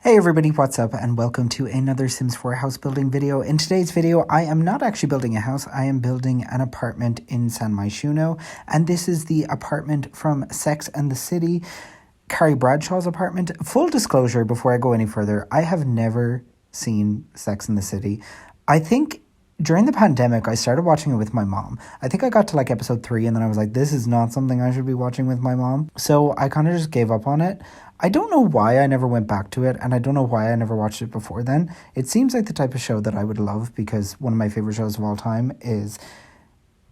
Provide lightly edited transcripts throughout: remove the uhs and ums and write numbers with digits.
Hey everybody, what's up and welcome to another Sims 4 house building video. In today's video, I am not actually building a house, I am building an apartment in San Myshuno, and this is the apartment from Sex and the City, Carrie Bradshaw's apartment. Full disclosure before I go any further, I have never seen Sex and the City. I think during the pandemic, I started watching it with my mom. I think I got to like episode 3 and then I was like, this is not something I should be watching with my mom. So I kind of just gave up on it. I don't know why I never went back to it, and I don't know why I never watched it before then. It seems like the type of show that I would love because one of my favorite shows of all time is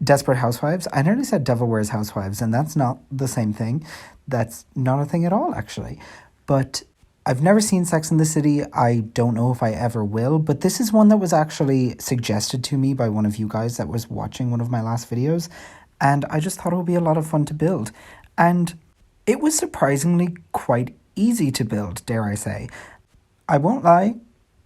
Desperate Housewives. I nearly said Devil Wears Housewives, and that's not the same thing. That's not a thing at all, actually. But I've never seen Sex and the City. I don't know if I ever will, but this is one that was actually suggested to me by one of you guys that was watching one of my last videos, and I just thought it would be a lot of fun to build. And it was surprisingly quite easy to build, dare I say. I won't lie.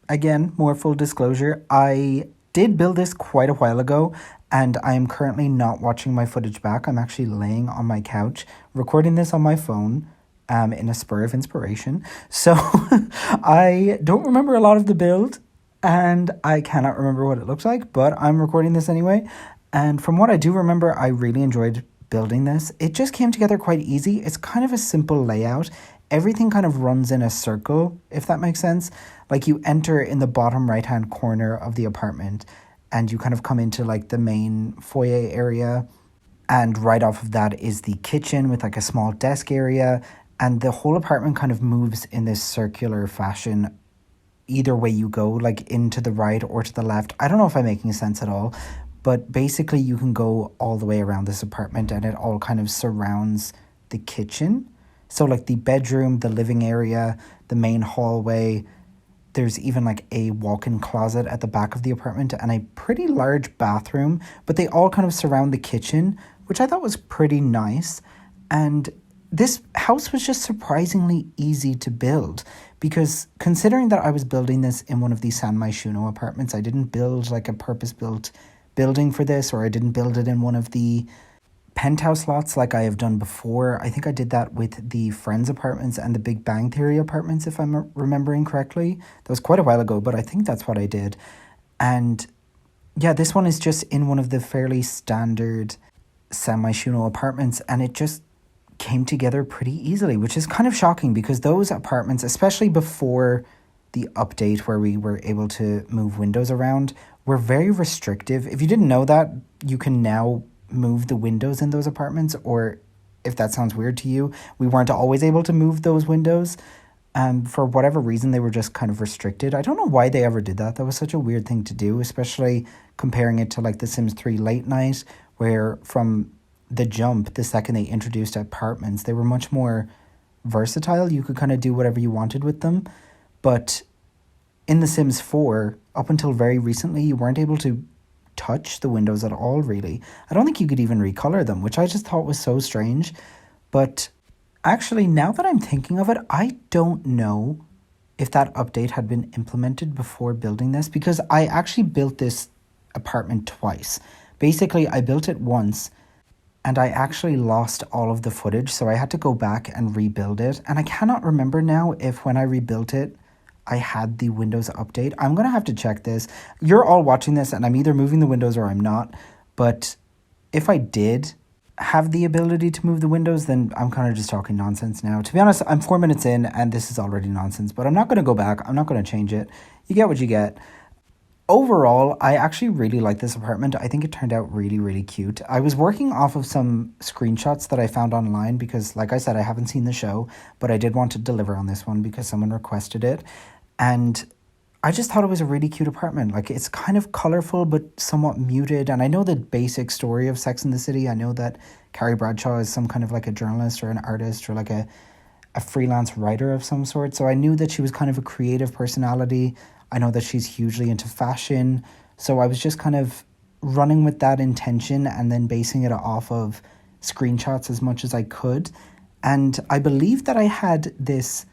Again, more full disclosure, I did build this quite a while ago, and I am currently not watching my footage back. I'm actually laying on my couch, recording this on my phone, in a spur of inspiration. So I don't remember a lot of the build, and I cannot remember what it looks like, but I'm recording this anyway. And from what I do remember, I really enjoyed building this. It just came together quite easy. It's kind of a simple layout. Everything kind of runs in a circle, if that makes sense. Like you enter in the bottom right-hand corner of the apartment and you kind of come into like the main foyer area. And right off of that is the kitchen with like a small desk area. And the whole apartment kind of moves in this circular fashion either way you go, like into the right or to the left. I don't know if I'm making sense at all, but basically you can go all the way around this apartment and it all kind of surrounds the kitchen. So like the bedroom, the living area, the main hallway, there's even like a walk-in closet at the back of the apartment and a pretty large bathroom, but they all kind of surround the kitchen, which I thought was pretty nice. And this house was just surprisingly easy to build because considering that I was building this in one of these San Myshuno apartments, I didn't build like a purpose-built building for this, or I didn't build it in one of the penthouse lots like I have done before. I think I did that with the Friends apartments and the Big Bang Theory apartments, if I'm remembering correctly. That was quite a while ago, but I think that's what I did. And yeah, this one is just in one of the fairly standard San Myshuno apartments, and it just came together pretty easily, which is kind of shocking because those apartments, especially before the update where we were able to move windows around, were very restrictive. If you didn't know that, you can now move the windows in those apartments, or if that sounds weird to you, we weren't always able to move those windows. For whatever reason, they were just kind of restricted. I don't know why they ever did that. That was such a weird thing to do, especially comparing it to like The Sims 3 Late Night, where from the jump, the second they introduced apartments, they were much more versatile. You could kind of do whatever you wanted with them. But in The Sims 4, up until very recently, you weren't able to touch the windows at all, really. I don't think you could even recolor them, which I just thought was so strange. But actually, now that I'm thinking of it, I don't know if that update had been implemented before building this, because I actually built this apartment twice. Basically, I built it once and I actually lost all of the footage, so I had to go back and rebuild it. And I cannot remember now if when I rebuilt it, I had the Windows update. I'm going to have to check this. You're all watching this and I'm either moving the windows or I'm not. But if I did have the ability to move the windows, then I'm kind of just talking nonsense now. To be honest, I'm 4 minutes in and this is already nonsense. But I'm not going to go back. I'm not going to change it. You get what you get. Overall, I actually really like this apartment. I think it turned out really, really cute. I was working off of some screenshots that I found online because, like I said, I haven't seen the show, but I did want to deliver on this one because someone requested it. And I just thought it was a really cute apartment. Like, it's kind of colorful, but somewhat muted. And I know the basic story of Sex and the City. I know that Carrie Bradshaw is some kind of like a journalist or an artist or like a freelance writer of some sort. So I knew that she was kind of a creative personality. I know that she's hugely into fashion. So I was just kind of running with that intention and then basing it off of screenshots as much as I could. And I believe that I had this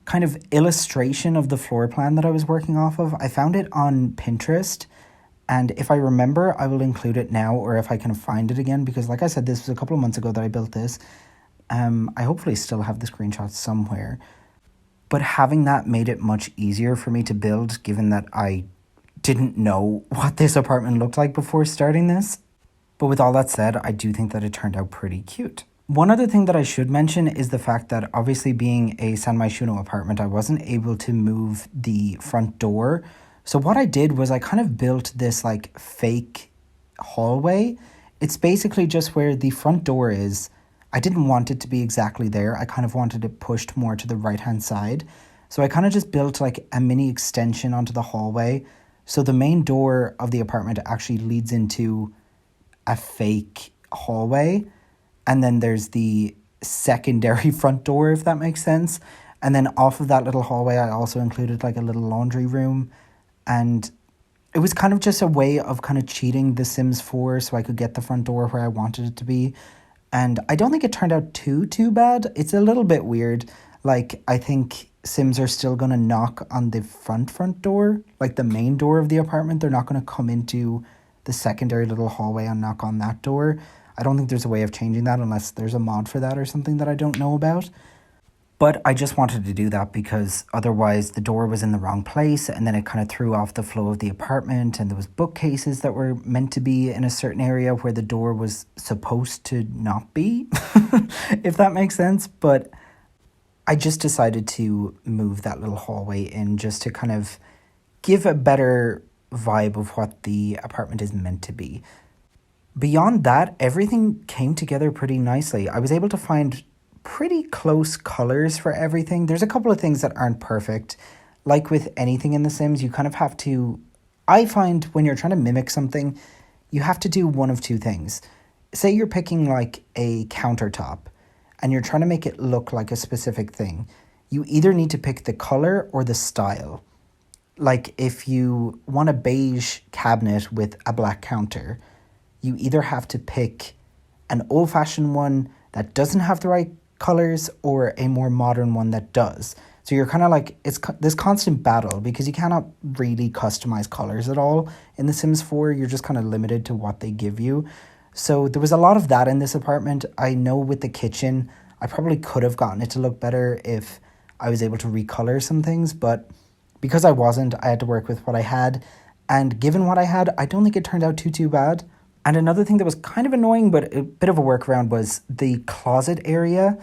kind of illustration of the floor plan that I was working off of. I found it on Pinterest, and if I remember, I will include it now, or if I can find it again, because like I said, this was a couple of months ago that I built this. I hopefully still have the screenshots somewhere. but having that made it much easier for me to build, given that I didn't know what this apartment looked like before starting this. But with all that said, I do think that it turned out pretty cute. One other thing that I should mention is the fact that obviously being a San Myshuno apartment, I wasn't able to move the front door. So what I did was I kind of built this like fake hallway. It's basically just where the front door is. I didn't want it to be exactly there. I kind of wanted it pushed more to the right-hand side. So I kind of just built like a mini extension onto the hallway. So the main door of the apartment actually leads into a fake hallway. And then there's the secondary front door, if that makes sense. And then off of that little hallway, I also included like a little laundry room. And it was kind of just a way of kind of cheating The Sims 4 so I could get the front door where I wanted it to be. And I don't think it turned out too bad. It's a little bit weird. Like, I think Sims are still going to knock on the front door, like the main door of the apartment. They're not going to come into the secondary little hallway and knock on that door. I don't think there's a way of changing that unless there's a mod for that or something that I don't know about. But I just wanted to do that because otherwise the door was in the wrong place and then it kind of threw off the flow of the apartment, and there was bookcases that were meant to be in a certain area where the door was supposed to not be, if that makes sense. But I just decided to move that little hallway in just to kind of give a better vibe of what the apartment is meant to be. Beyond that, everything came together pretty nicely. I was able to find pretty close colors for everything. There's a couple of things that aren't perfect. Like with anything in The Sims, you kind of have to... I find when you're trying to mimic something, you have to do one of two things. Say you're picking like a countertop and you're trying to make it look like a specific thing. You either need to pick the color or the style. Like if you want a beige cabinet with a black counter, you either have to pick an old-fashioned one that doesn't have the right colors or a more modern one that does. So you're kind of like, it's this constant battle because you cannot really customize colors at all in The Sims 4. You're just kind of limited to what they give you. So there was a lot of that in this apartment. I know with the kitchen, I probably could have gotten it to look better if I was able to recolor some things, but because I wasn't, I had to work with what I had. And given what I had, I don't think it turned out too bad. And another thing that was kind of annoying, but a bit of a workaround, was the closet area.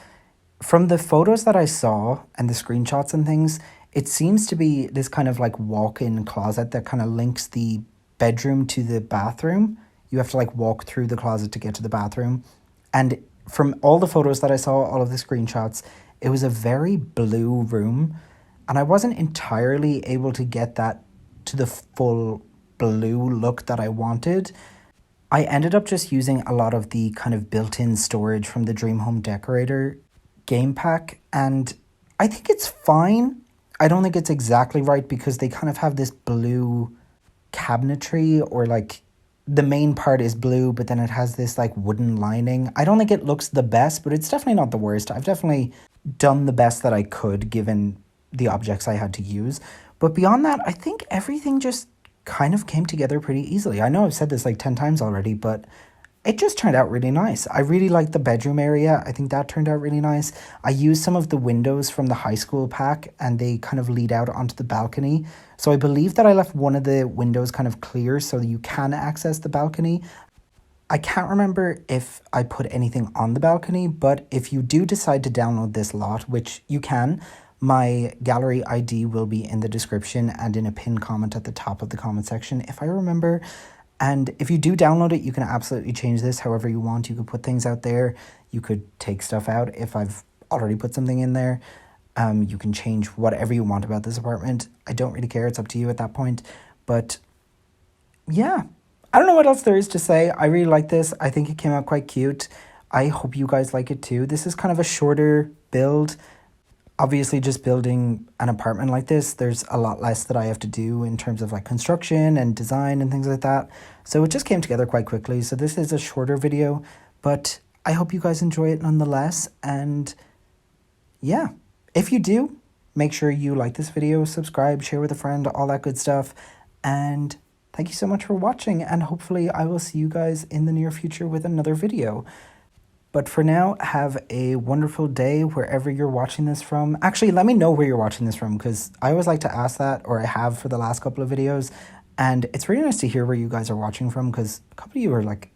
From the photos that I saw and the screenshots and things, it seems to be this kind of like walk-in closet that kind of links the bedroom to the bathroom. You have to like walk through the closet to get to the bathroom. And from all the photos that I saw, all of the screenshots, it was a very blue room. And I wasn't entirely able to get that to the full blue look that I wanted. I ended up just using a lot of the kind of built-in storage from the Dream Home Decorator game pack, and I think it's fine. I don't think it's exactly right because they kind of have this blue cabinetry, or like the main part is blue, but then it has this like wooden lining. I don't think it looks the best, but it's definitely not the worst. I've definitely done the best that I could given the objects I had to use. But beyond that, I think everything just kind of came together pretty easily. I know I've said this like 10 times already, but it just turned out really nice. I really liked the bedroom area. I think that turned out really nice. I used some of the windows from the high school pack and they kind of lead out onto the balcony. So I believe that I left one of the windows kind of clear so that you can access the balcony. I can't remember if I put anything on the balcony, but if you do decide to download this lot, which you can, my gallery ID will be in the description and in a pinned comment at the top of the comment section, if I remember. And if you do download it, you can absolutely change this however you want. You could put things out there. You could take stuff out if I've already put something in there. You can change whatever you want about this apartment. I don't really care. It's up to you at that point. But yeah, I don't know what else there is to say. I really like this. I think it came out quite cute. I hope you guys like it too. This is kind of a shorter build. Obviously, just building an apartment like this, there's a lot less that I have to do in terms of like construction and design and things like that. So it just came together quite quickly. So this is a shorter video, but I hope you guys enjoy it nonetheless. And yeah, if you do, make sure you like this video, subscribe, share with a friend, all that good stuff. And thank you so much for watching. And hopefully I will see you guys in the near future with another video. But for now, have a wonderful day wherever you're watching this from. Actually, let me know where you're watching this from, because I always like to ask that, or I have for the last couple of videos. And it's really nice to hear where you guys are watching from, because a couple of you are like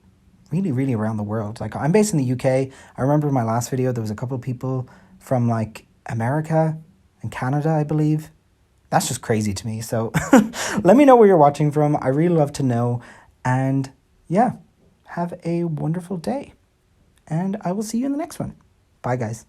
really, really around the world. Like, I'm based in the UK. I remember in my last video, there was a couple of people from like America and Canada, I believe. That's just crazy to me. So let me know where you're watching from. I really love to know. And yeah, have a wonderful day. And I will see you in the next one. Bye, guys.